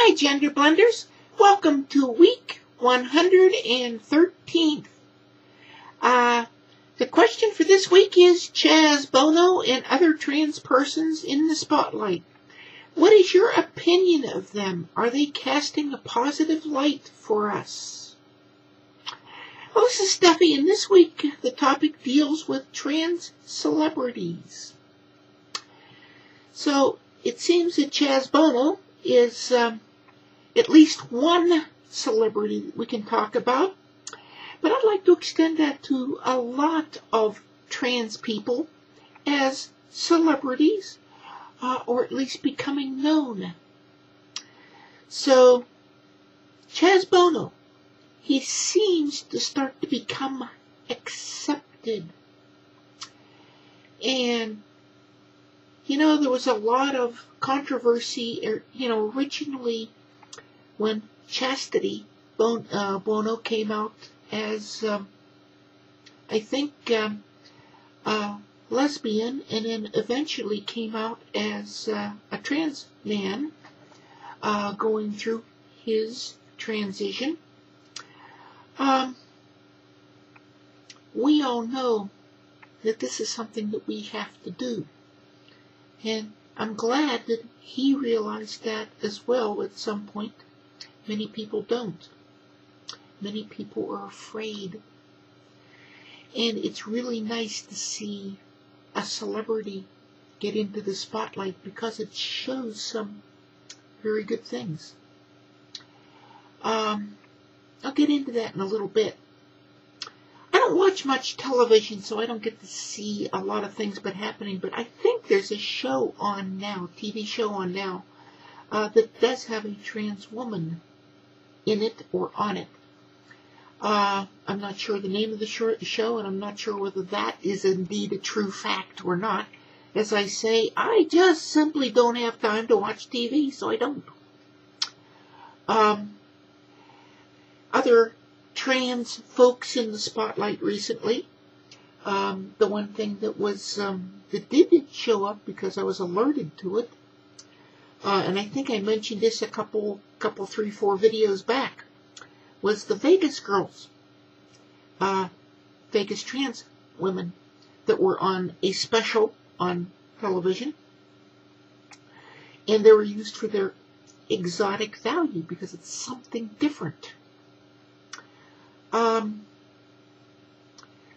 Hi, GenderBlenders. Welcome to week 113. The question for this week is Chaz Bono and other trans persons in the spotlight. What is your opinion of them? Are they casting a positive light for us? Well, this is Steffi, and this week the topic deals with trans celebrities. So, it seems that Chaz Bono is at least one celebrity that we can talk about. But I'd like to extend that to a lot of trans people as celebrities, or at least becoming known. So, Chaz Bono, he seems to start to become accepted. And there was a lot of controversy, originally when Chastity Bono came out as, I think, lesbian, and then eventually came out as a trans man going through his transition. We all know that this is something that we have to do. And I'm glad that he realized that as well at some point. Many people don't. Many people are afraid. And it's really nice to see a celebrity get into the spotlight because it shows some very good things. I'll get into that in a little bit. I don't watch much television, so I don't get to see a lot of things happening, but I think there's a show on now, TV show on now, that does have a trans woman in it or on it. I'm not sure the name of the show, and I'm not sure whether that is indeed a true fact or not. As I say, I just simply don't have time to watch TV, so I don't. Other trans folks in the spotlight recently. The one thing that was that did show up because I was alerted to it, and I think I mentioned this a couple, 3, 4 videos back, was the Vegas girls, Vegas trans women that were on a special on television, and they were used for their exotic value because it's something different.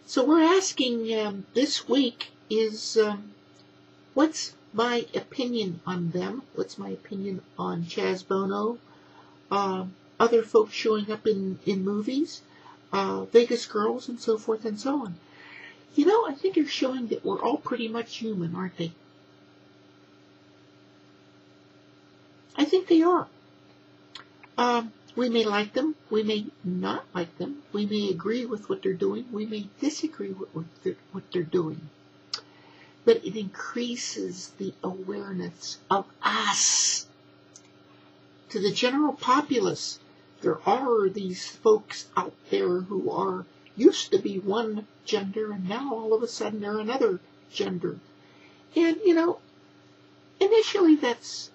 So we're asking this week is, what's my opinion on them? What's my opinion on Chaz Bono? Other folks showing up in movies, Vegas girls, and so forth and so on. I think they're showing that we're all pretty much human, aren't they? I think they are. We may like them, we may not like them, we may agree with what they're doing, we may disagree with what they're doing. But it increases the awareness of us. To the general populace, there are these folks out there who used to be one gender, and now all of a sudden they're another gender. And, initially that's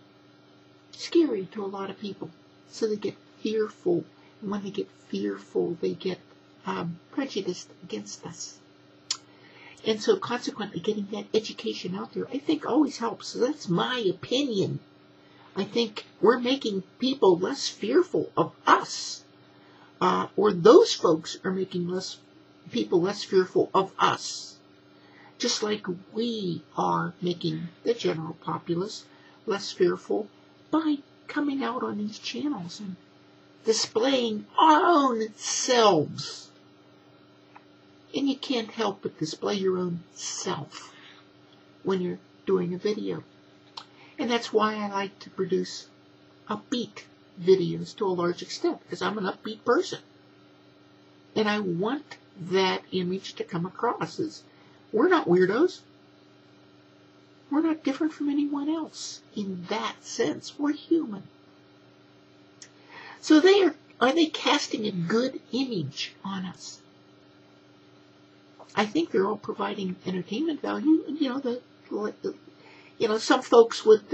scary to a lot of people. So they get fearful, and when they get fearful, they get prejudiced against us. And so consequently, getting that education out there, I think always helps. So that's my opinion. I think we're making people less fearful of us, or those folks are making people less fearful of us, just like we are making the general populace less fearful by coming out on these channels and displaying our own selves. And you can't help but display your own self when you're doing a video. And that's why I like to produce upbeat videos to a large extent, because I'm an upbeat person. And I want that image to come across as we're not weirdos. We're not different from anyone else in that sense. We're human. So are they casting a good image on us? I think they're all providing entertainment value. And, some folks would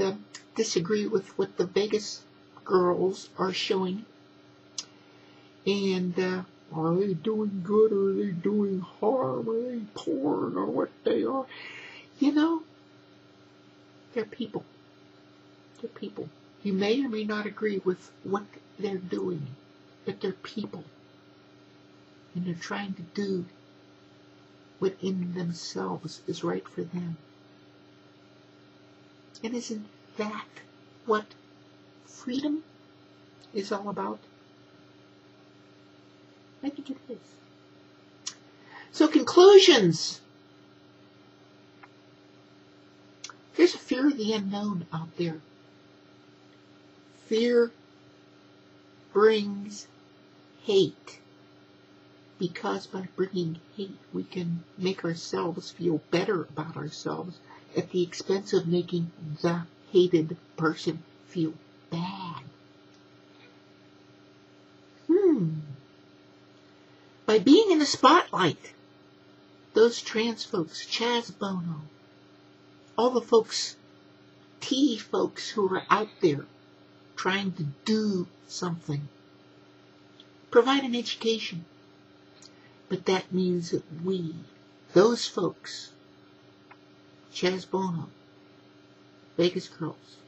disagree with what the Vegas girls are showing. And are they doing good or are they doing harm? Are they porn or what they are? You know, they're people. They're people. You may or may not agree with what they're doing, but they're people. And they're trying to do what in themselves is right for them. And isn't that what freedom is all about? I think it is. So conclusions. There's a fear of the unknown out there. Fear brings hate. Because by bringing hate, we can make ourselves feel better about ourselves at the expense of making the hated person feel bad. By being in the spotlight, those trans folks, Chaz Bono, all the folks, T folks who are out there trying to do something, provide an education. But that means that we, those folks, Chaz Bono, Vegas Girls,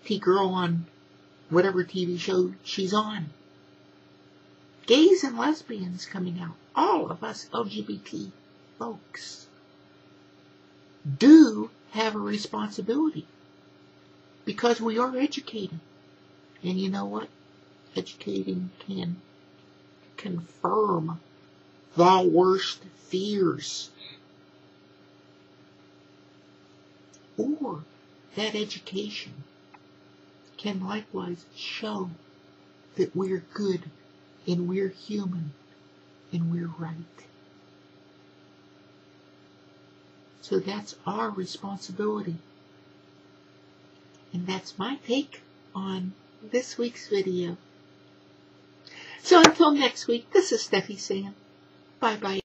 T-Girl on whatever TV show she's on, gays and lesbians coming out, all of us LGBT folks, do have a responsibility because we are educated. And you know what? Educating can confirm the worst fears. Or that education can likewise show that we're good and we're human and we're right. So that's our responsibility. And that's my take on this week's video. So until next week, this is Steffi saying bye-bye.